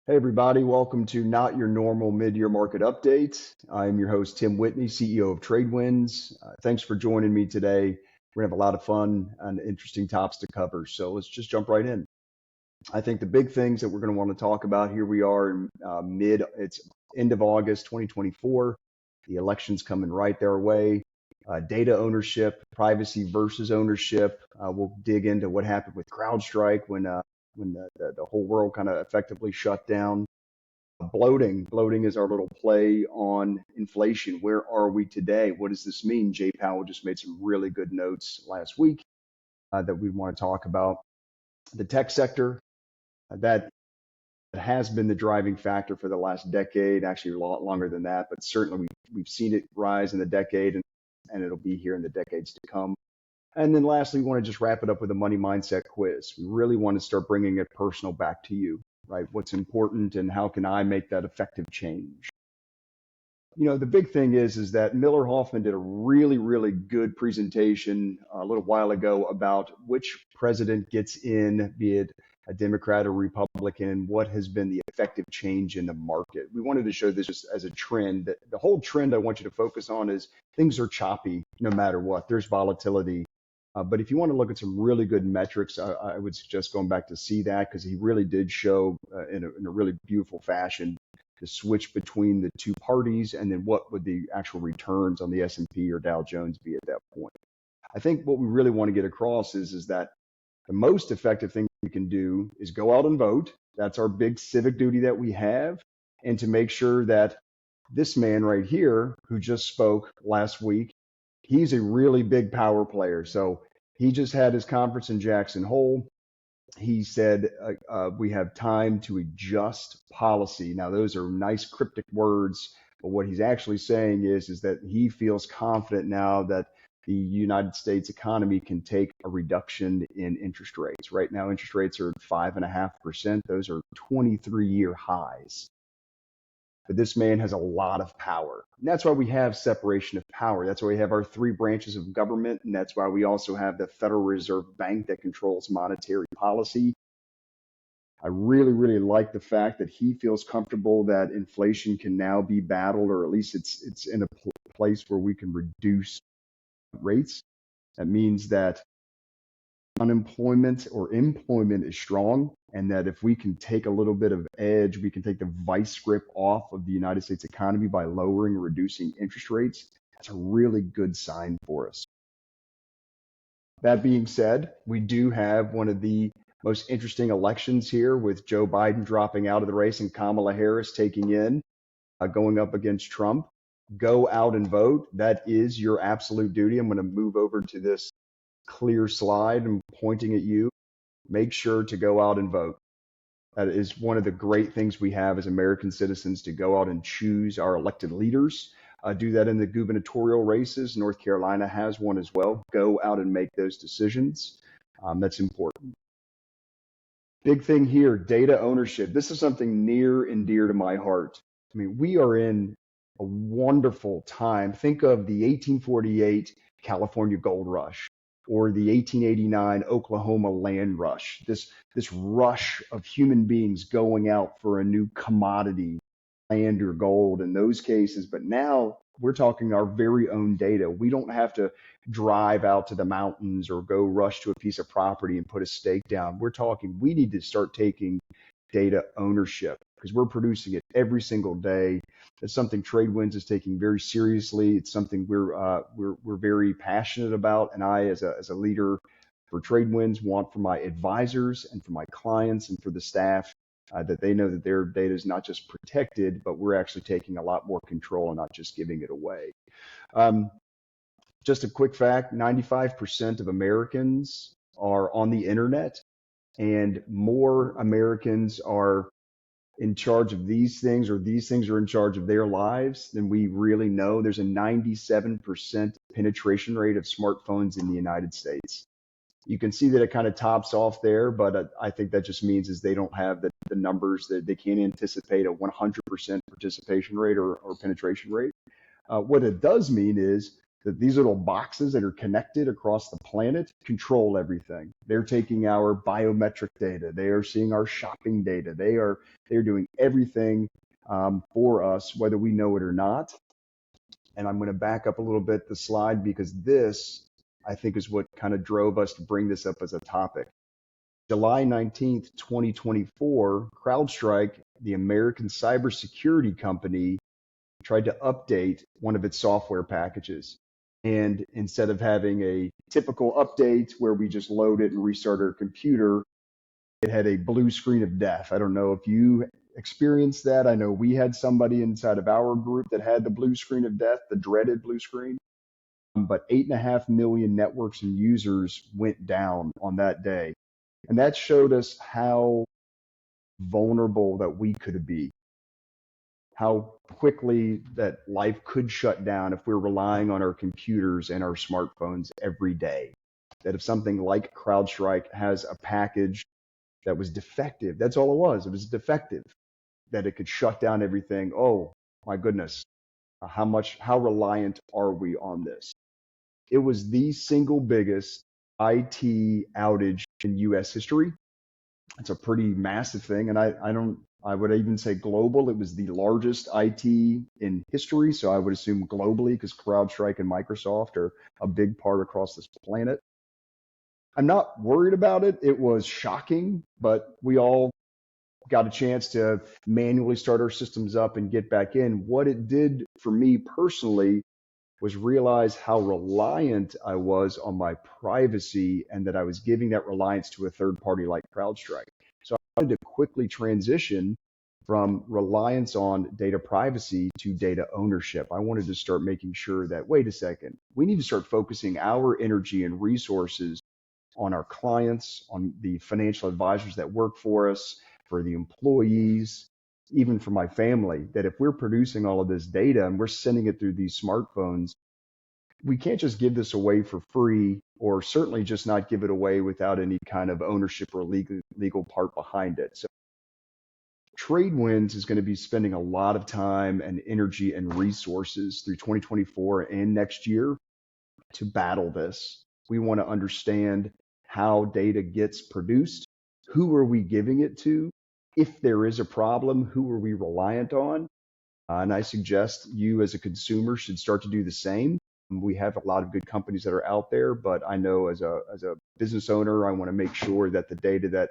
Hey everybody, welcome to Not Your Normal Mid-Year Market Update. I'm your host, Tim Whitney, CEO of TradeWinds. Thanks for joining me today. We're gonna have a lot of fun and interesting topics to cover. So let's just jump right in. I think the big things that we're gonna want to talk about here we are in it's end of August 2024. The election's coming right their way. Data ownership, privacy versus ownership. We'll dig into what happened with CrowdStrike when the whole world kind of effectively shut down. Bloating is our little play on inflation. Where are we today? What does this mean? Jay Powell just made some really good notes last week that we want to talk about. The tech sector, that has been the driving factor for the last decade, actually a lot longer than that, but certainly we've seen it rise in the decade and it'll be here in the decades to come. And then lastly, we want to just wrap it up with a money mindset quiz. We really want to start bringing it personal back to you, right? What's important and how can I make that effective change? You know, the big thing is that Miller Hoffman did a really good presentation a little while ago about which president gets in, be it a Democrat or Republican, what has been the effective change in the market. We wanted to show this just as a trend. That the whole trend I want you to focus on is things are choppy no matter what. There's volatility. But if you want to look at some really good metrics, I would suggest going back to see that because he really did show in a really beautiful fashion the switch between the two parties and then what would the actual returns on the S&P or Dow Jones be at that point. I think what we really want to get across is that the most effective thing we can do is go out and vote. That's our big civic duty that we have, and to make sure that this man right here who just spoke last week, he's a really big power player. So he just had his conference in Jackson Hole. He said we have time to adjust policy. Now, those are nice cryptic words, but what he's actually saying is that he feels confident now that the United States economy can take a reduction in interest rates. Right now, interest rates are at 5.5%. Those are 23-year highs. But this man has a lot of power. And that's why we have separation of power. That's why we have our three branches of government. And that's why we also have the Federal Reserve Bank that controls monetary policy. I really like the fact that he feels comfortable that inflation can now be battled, or at least it's in a place where we can reduce rates. That means that unemployment or employment is strong, and that if we can take a little bit of edge, we can take the vice grip off of the United States economy by lowering or reducing interest rates. That's a really good sign for us. That being said, we do have one of the most interesting elections here with Joe Biden dropping out of the race and Kamala Harris taking in, going up against Trump. Go out and vote. That is your absolute duty. I'm going to move over to this clear slide and pointing at you. Make sure to go out and vote. That is one of the great things we have as American citizens, to go out and choose our elected leaders. Do that in the gubernatorial races. North Carolina has one as well. Go out and make those decisions. That's important. Big thing here, data ownership. This is something near and dear to my heart. I mean, we are in a wonderful time. Think of the 1848 California gold rush or the 1889 Oklahoma land rush. This rush of human beings going out for a new commodity, land or gold in those cases. But now we're talking our very own data. We don't have to drive out to the mountains or go rush to a piece of property and put a stake down. We're talking we need to start taking data ownership because we're producing it every single day. It's something TradeWinds is taking very seriously. It's something we're very passionate about, and I, as a leader for TradeWinds, want for my advisors and for my clients and for the staff that they know that their data is not just protected, but we're actually taking a lot more control and not just giving it away. Just a quick fact, 95% of Americans are on the internet, and more Americans are in charge of these things, or these things are in charge of their lives than we really know. There's a 97% penetration rate of smartphones in the United States. You can see that it kind of tops off there, but I think that just means is they don't have the numbers, that they can't anticipate a 100% participation rate or penetration rate. What it does mean is that these little boxes that are connected across the planet control everything. They're taking our biometric data. They are seeing our shopping data. They're doing everything for us, whether we know it or not. And I'm going to back up a little bit the slide because this, I think, is what kind of drove us to bring this up as a topic. July 19th, 2024, CrowdStrike, the American cybersecurity company, tried to update one of its software packages. And instead of having a typical update where we just load it and restart our computer, it had a blue screen of death. I don't know if you experienced that. I know we had somebody inside of our group that had the blue screen of death, the dreaded blue screen. But 8.5 million networks and users went down on that day. And that showed us how vulnerable that we could be, how quickly that life could shut down if we're relying on our computers and our smartphones every day. That if something like CrowdStrike has a package that was defective, that's all it was. It was defective, that it could shut down everything. Oh my goodness, how reliant are we on this? It was the single biggest IT outage in US history. It's a pretty massive thing. And I would even say global. It was the largest IT in history. So I would assume globally, because CrowdStrike and Microsoft are a big part across this planet. I'm not worried about it. It was shocking, but we all got a chance to manually start our systems up and get back in. What it did for me personally was realize how reliant I was on my privacy and that I was giving that reliance to a third party like CrowdStrike. So I wanted to quickly transition from reliance on data privacy to data ownership. I wanted to start making sure that, wait a second, we need to start focusing our energy and resources on our clients, on the financial advisors that work for us, for the employees, even for my family, that if we're producing all of this data and we're sending it through these smartphones, we can't just give this away for free, or certainly just not give it away without any kind of ownership or legal part behind it. So TradeWinds is going to be spending a lot of time and energy and resources through 2024 and next year to battle this. We want to understand how data gets produced, who are we giving it to, if there is a problem, who are we reliant on? And I suggest you as a consumer should start to do the same. We have a lot of good companies that are out there, but I know as a business owner, I want to make sure that the data that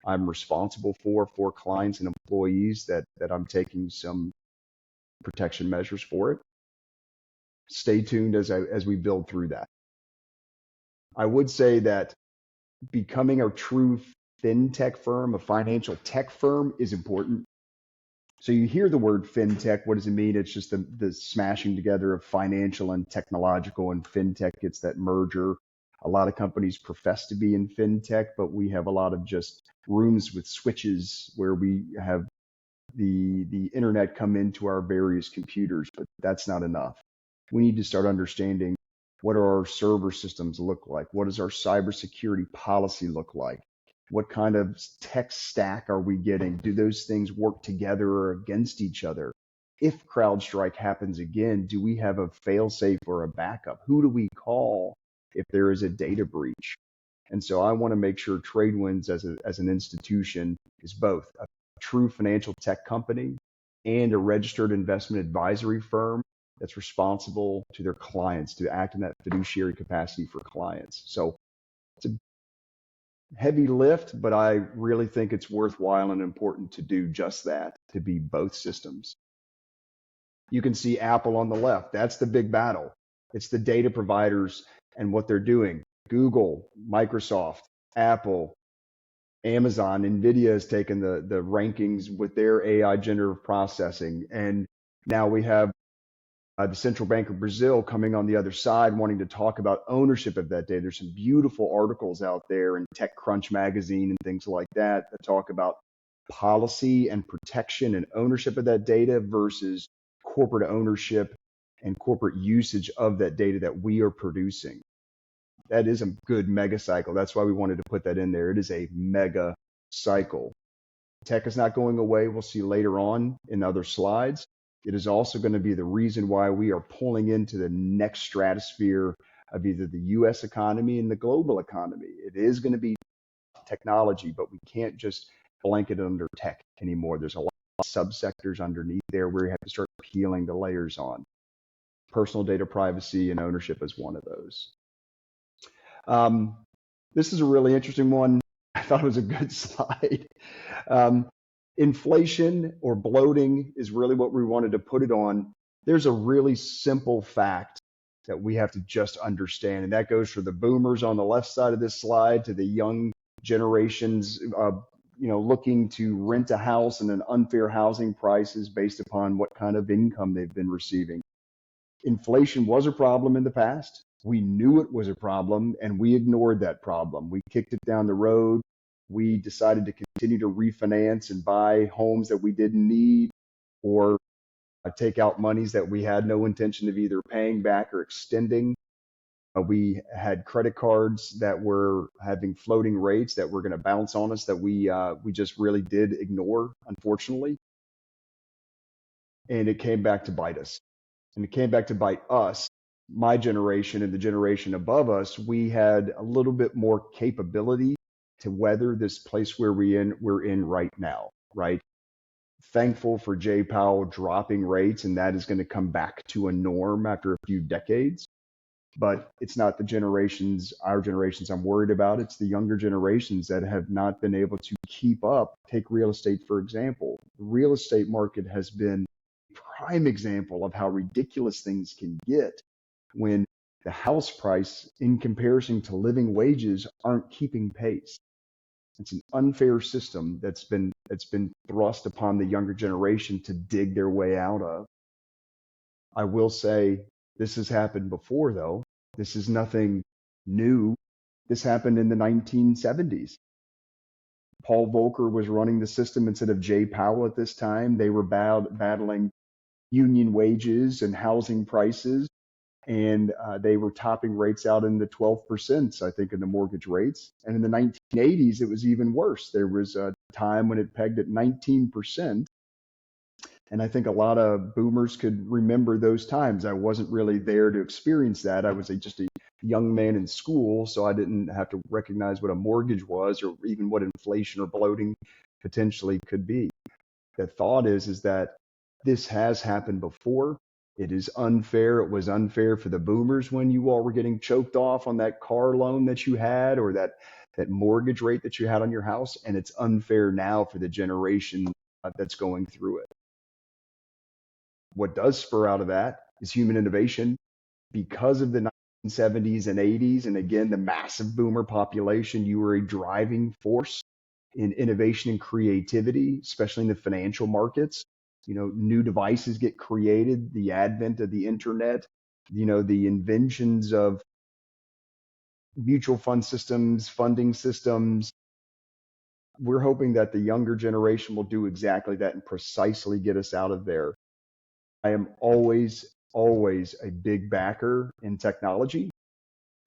I'm responsible for clients and employees, that I'm taking some protection measures for it. Stay tuned as we build through that. I would say that becoming a true fintech firm, a financial tech firm, is important. So you hear the word fintech, what does it mean? It's just the smashing together of financial and technological, and fintech gets that merger. A lot of companies profess to be in fintech, but we have a lot of just rooms with switches where we have the internet come into our various computers, but that's not enough. We need to start understanding, what do our server systems look like? What does our cybersecurity policy look like? What kind of tech stack are we getting? Do those things work together or against each other? If CrowdStrike happens again, do we have a fail-safe or a backup? Who do we call if there is a data breach? And so I want to make sure TradeWinds as an institution is both a true financial tech company and a registered investment advisory firm that's responsible to their clients, to act in that fiduciary capacity for clients. So it's a heavy lift, but I really think it's worthwhile and important to do just that, to be both systems. You can see Apple on the left. That's the big battle. It's the data providers and what they're doing. Google, Microsoft, Apple, Amazon, NVIDIA has taken the rankings with their AI generative processing. And now we have the Central Bank of Brazil coming on the other side, wanting to talk about ownership of that data. There's some beautiful articles out there in TechCrunch magazine and things like that that talk about policy and protection and ownership of that data versus corporate ownership and corporate usage of that data that we are producing. That is a good mega cycle. That's why we wanted to put that in there. It is a mega cycle. Tech is not going away. We'll see later on in other slides. It is also going to be the reason why we are pulling into the next stratosphere of either the US economy and the global economy. It is going to be technology, but we can't just blanket it under tech anymore. There's a lot of subsectors underneath there where you have to start peeling the layers on. Personal data privacy and ownership is one of those. This is a really interesting one. I thought it was a good slide. Um, Inflation or bloating is really what we wanted to put it on. There's a really simple fact that we have to just understand, and that goes for the boomers on the left side of this slide to the young generations, looking to rent a house and an unfair housing prices based upon what kind of income they've been receiving. Inflation was a problem in the past. We knew it was a problem and we ignored that problem. We kicked it down the road. We decided to continue to refinance and buy homes that we didn't need or take out monies that we had no intention of either paying back or extending. We had credit cards that were having floating rates that were going to bounce on us that we just really did ignore, unfortunately. And it came back to bite us. And it came back to bite us, my generation and the generation above us. We had a little bit more capability to weather this place where we're in right now, right? Thankful for Jay Powell dropping rates, and that is going to come back to a norm after a few decades. But it's not our generations I'm worried about. It's the younger generations that have not been able to keep up. Take real estate, for example. The real estate market has been prime example of how ridiculous things can get when the house price in comparison to living wages aren't keeping pace. It's an unfair system that's been thrust upon the younger generation to dig their way out of. I will say this has happened before though. This is nothing new. This happened in the 1970s. Paul Volcker was running the system instead of Jay Powell at this time. They were battling union wages and housing prices, and they were topping rates out in the 12%, I think, in the mortgage rates. And in the 1980s, it was even worse. There was a time when it pegged at 19%. And I think a lot of boomers could remember those times. I wasn't really there to experience that. I was just a young man in school, so I didn't have to recognize what a mortgage was or even what inflation or bloating potentially could be. The thought is that this has happened before. It is unfair. It was unfair for the boomers when you all were getting choked off on that car loan that you had or that mortgage rate that you had on your house. And it's unfair now for the generation that's going through it. What does spur out of that is human innovation. Because of the 1970s and 80s, and again, the massive boomer population, you were a driving force in innovation and creativity, especially in the financial markets. New devices get created, the advent of the internet, the inventions of mutual fund systems, funding systems. We're hoping that the younger generation will do exactly that and precisely get us out of there. I am always a big backer in technology.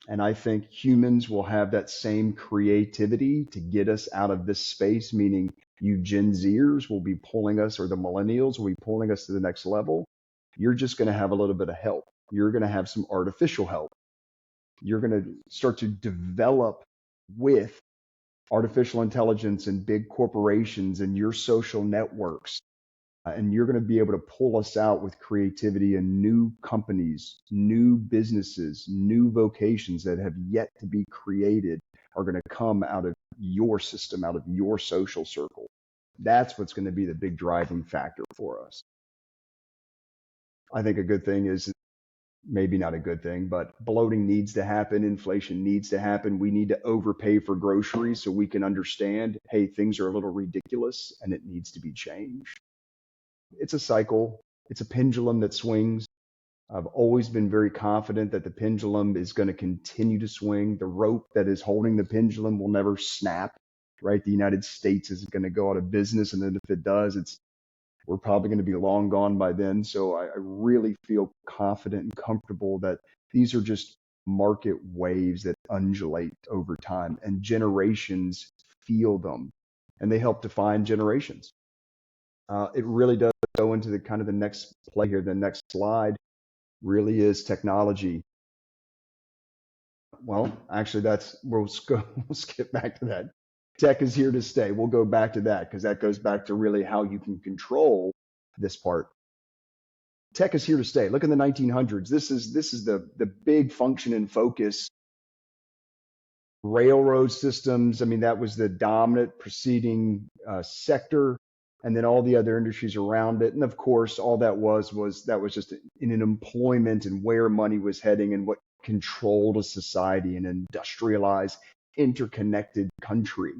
And I think humans will have that same creativity to get us out of this space, meaning you Gen Zers will be pulling us, or the millennials will be pulling us to the next level. You're just going to have a little bit of help. You're going to have some artificial help. You're going to start to develop with artificial intelligence and big corporations and your social networks. And you're going to be able to pull us out with creativity and new companies, new businesses, new vocations that have yet to be created are going to come out of your system, out of your social circle. That's what's going to be the big driving factor for us. I think a good thing is, maybe not a good thing, but bloating needs to happen. Inflation needs to happen. We need to overpay for groceries so we can understand, hey, things are a little ridiculous and it needs to be changed. It's a cycle. It's a pendulum that swings. I've always been very confident that the pendulum is going to continue to swing. The rope that is holding the pendulum will never snap, right? The United States isn't going to go out of business. And then if it does, we're probably going to be long gone by then. So I really feel confident and comfortable that these are just market waves that undulate over time, and generations feel them, and they help define generations. It really does go into the kind of the next play here. The next slide really is technology. Well, actually, we'll skip back to that. Tech is here to stay. We'll go back to that because that goes back to really how you can control this part. Tech is here to stay. Look in the 1900s. This is the big function and focus. Railroad systems. I mean, that was the dominant preceding sector, and then all the other industries around it. And of course, all that was just in an employment and where money was heading and what controlled a society, an industrialized, interconnected country.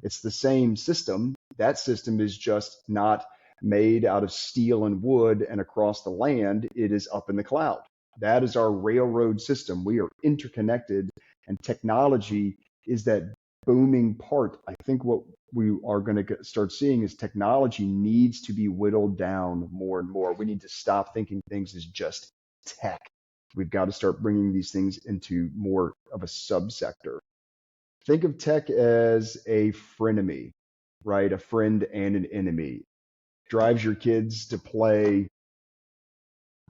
It's the same system. That system is just not made out of steel and wood and across the land. It is up in the cloud. That is our railroad system. We are interconnected, and technology is that booming part. I think what we are going to start seeing is technology needs to be whittled down more and more. We need to stop thinking things as just tech. We've got to start bringing these things into more of a subsector. Think of tech as a frenemy, right? A friend and an enemy. Drives your kids to play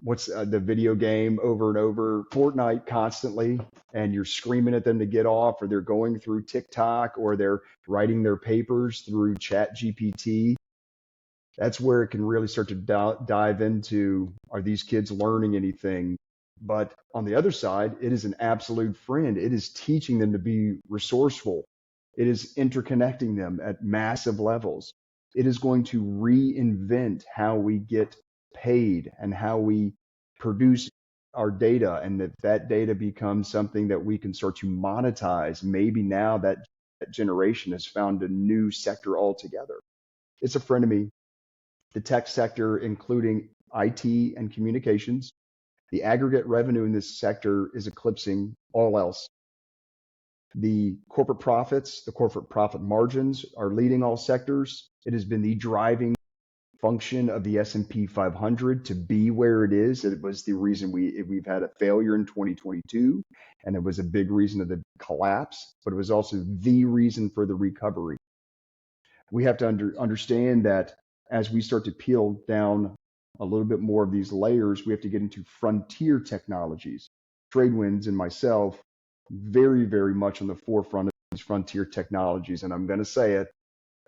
what's the video game over and over, Fortnite constantly, and you're screaming at them to get off, or they're going through TikTok, or they're writing their papers through Chat GPT. That's where it can really start to dive into, are these kids learning anything? But on the other side, it is an absolute friend. It is teaching them to be resourceful. It is interconnecting them at massive levels. It is going to reinvent how we get paid and how we produce our data, and that data becomes something that we can start to monetize. Maybe now that generation has found a new sector altogether. It's a frenemy. The tech sector, including IT and communications, the aggregate revenue in this sector is eclipsing all else. The corporate profits, the corporate profit margins are leading all sectors. It has been the driving function of the S&P 500 to be where it is. It was the reason we've had a failure in 2022, and it was a big reason of the collapse, but it was also the reason for the recovery. We have to understand that as we start to peel down a little bit more of these layers, we have to get into frontier technologies. TradeWinds and myself, very, very much on the forefront of these frontier technologies. And I'm going to say it,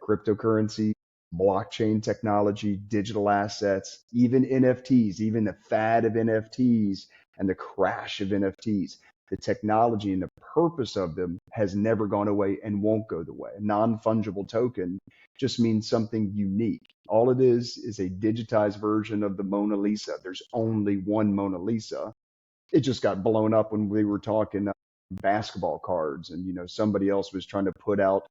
cryptocurrency, blockchain technology, digital assets, even NFTs, even the fad of NFTs and the crash of NFTs. The technology and the purpose of them has never gone away and won't go away. A non-fungible token just means something unique. All it is a digitized version of the Mona Lisa. There's only one Mona Lisa. It just got blown up when we were talking basketball cards, and somebody else was trying to put out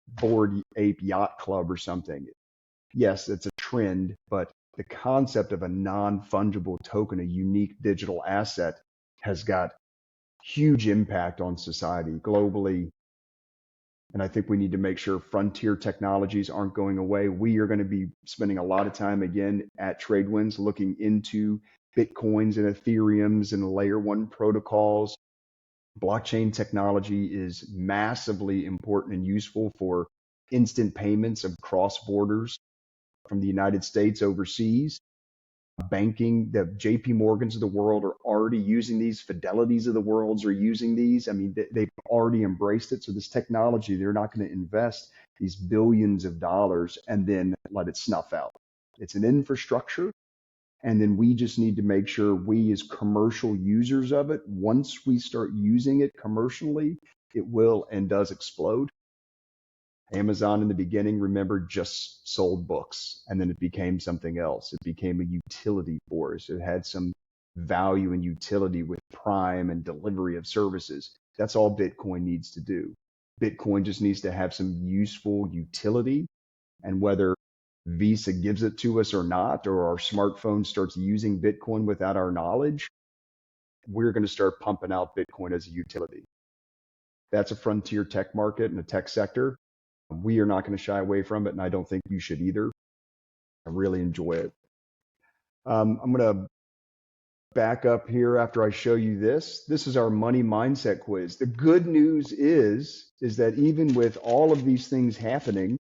Bored Ape Yacht Club or something. Yes, it's a trend, but the concept of a non-fungible token, a unique digital asset, has got huge impact on society globally. And I think we need to make sure frontier technologies aren't going away. We are going to be spending a lot of time again at TradeWinds looking into Bitcoins and Ethereums and layer one protocols. Blockchain technology is massively important and useful for instant payments across borders from the United States overseas. Banking, the JP Morgans of the world are already using these. Fidelities of the worlds are using these. I mean, they've already embraced it. So this technology, they're not going to invest these billions of dollars and then let it snuff out. It's an infrastructure. And then we just need to make sure we as commercial users of it, once we start using it commercially, it will and does explode. Amazon in the beginning, remember, just sold books, and then it became something else. It became a utility for us. It had some value and utility with Prime and delivery of services. That's all Bitcoin needs to do. Bitcoin just needs to have some useful utility, and whether Visa gives it to us or not, or our smartphone starts using Bitcoin without our knowledge, we're going to start pumping out Bitcoin as a utility. That's a frontier tech market and a tech sector. We are not going to shy away from it, and I don't think you should either. I really enjoy it. I'm going to back up here after I show you this. This is our money mindset quiz. The good news is that even with all of these things happening,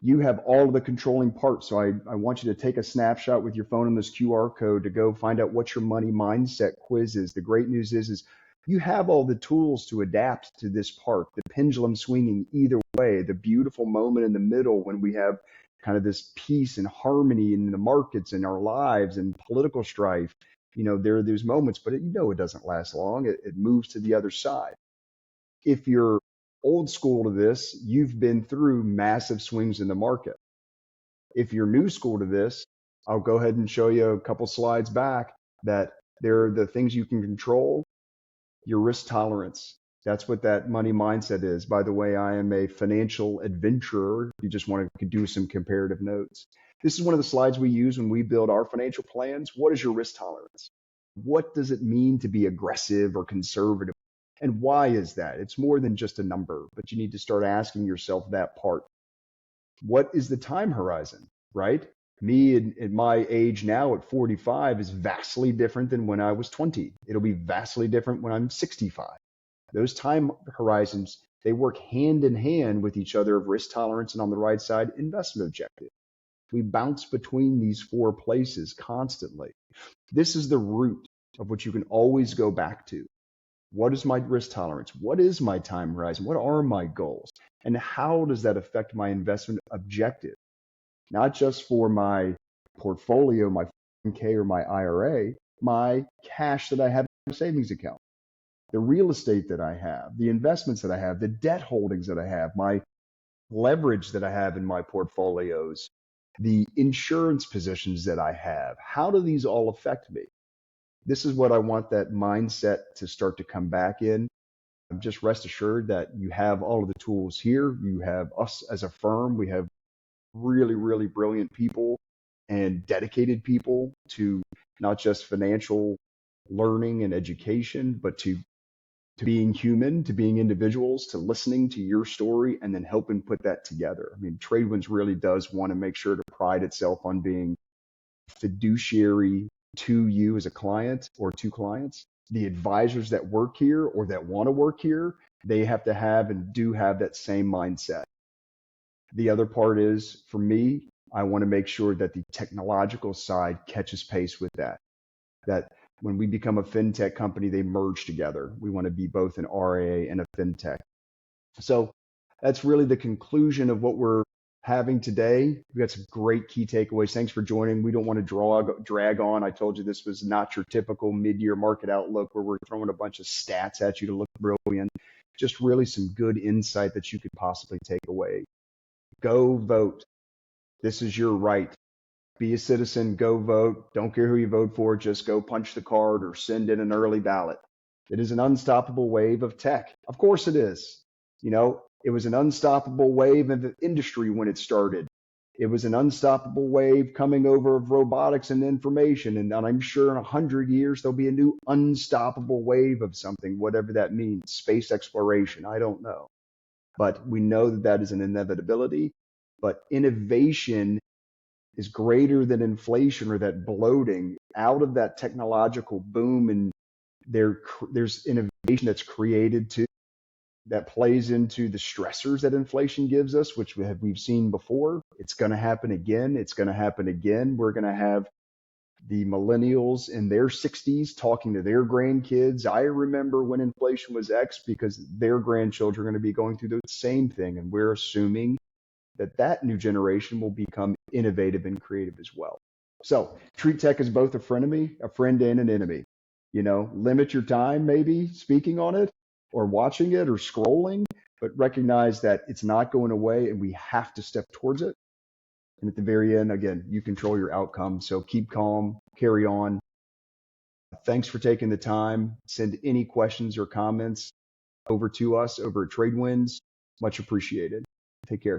You have all of the controlling parts. So I want you to take a snapshot with your phone on this QR code to go find out what your money mindset quiz is. The great news is you have all the tools to adapt to this part, the pendulum swinging either way, the beautiful moment in the middle when we have kind of this peace and harmony in the markets and our lives and political strife. There are those moments, but it doesn't last long. It moves to the other side. If you're old school to this, you've been through massive swings in the market. If you're new school to this, I'll go ahead and show you a couple slides back that there are the things you can control, your risk tolerance. That's what that money mindset is. By the way, I am a financial adventurer. You just want to do some comparative notes. This is one of the slides we use when we build our financial plans. What is your risk tolerance? What does it mean to be aggressive or conservative? And why is that? It's more than just a number, but you need to start asking yourself that part. What is the time horizon, right? Me at my age now at 45 is vastly different than when I was 20. It'll be vastly different when I'm 65. Those time horizons, they work hand in hand with each other of risk tolerance and on the right side, investment objective. We bounce between these four places constantly. This is the root of what you can always go back to. What is my risk tolerance? What is my time horizon? What are my goals? And how does that affect my investment objective? Not just for my portfolio, my 401k or my IRA, my cash that I have in a savings account, the real estate that I have, the investments that I have, the debt holdings that I have, my leverage that I have in my portfolios, the insurance positions that I have. How do these all affect me? This is what I want that mindset to start to come back in. Just rest assured that you have all of the tools here. You have us as a firm. We have really, really brilliant people and dedicated people to not just financial learning and education, but to being human, to being individuals, to listening to your story and then helping put that together. I mean, TradeWinds really does want to make sure to pride itself on being fiduciary to you as a client or to clients. The advisors that work here or that want to work here, they have to have and do have that same mindset. The other part is, for me, I want to make sure that the technological side catches pace with that. That when we become a fintech company, they merge together. We want to be both an RIA and a fintech. So that's really the conclusion of what we're having today. We got some great key takeaways. Thanks for joining. We don't want to drag on. I told you this was not your typical mid-year market outlook where we're throwing a bunch of stats at you to look brilliant. Just really some good insight that you could possibly take away. Go vote. This is your right. Be a citizen, go vote. Don't care who you vote for, just go punch the card or send in an early ballot. It is an unstoppable wave of tech. Of course it is. It was an unstoppable wave of the industry when it started. It was an unstoppable wave coming over of robotics and information. And I'm sure in 100 years, there'll be a new unstoppable wave of something, whatever that means, space exploration. I don't know. But we know that that is an inevitability. But innovation is greater than inflation or that bloating. Out of that technological boom, and there's innovation that's created too, that plays into the stressors that inflation gives us, which we've seen before. It's going to happen again. It's going to happen again. We're going to have the millennials in their 60s talking to their grandkids. I remember when inflation was X because their grandchildren are going to be going through the same thing. And we're assuming that new generation will become innovative and creative as well. So treat tech as both a frenemy, a friend and an enemy. Limit your time maybe speaking on it or watching it or scrolling, but recognize that it's not going away and we have to step towards it. And at the very end, again, you control your outcome. So keep calm, carry on. Thanks for taking the time. Send any questions or comments over to us over at TradeWinds. Much appreciated. Take care.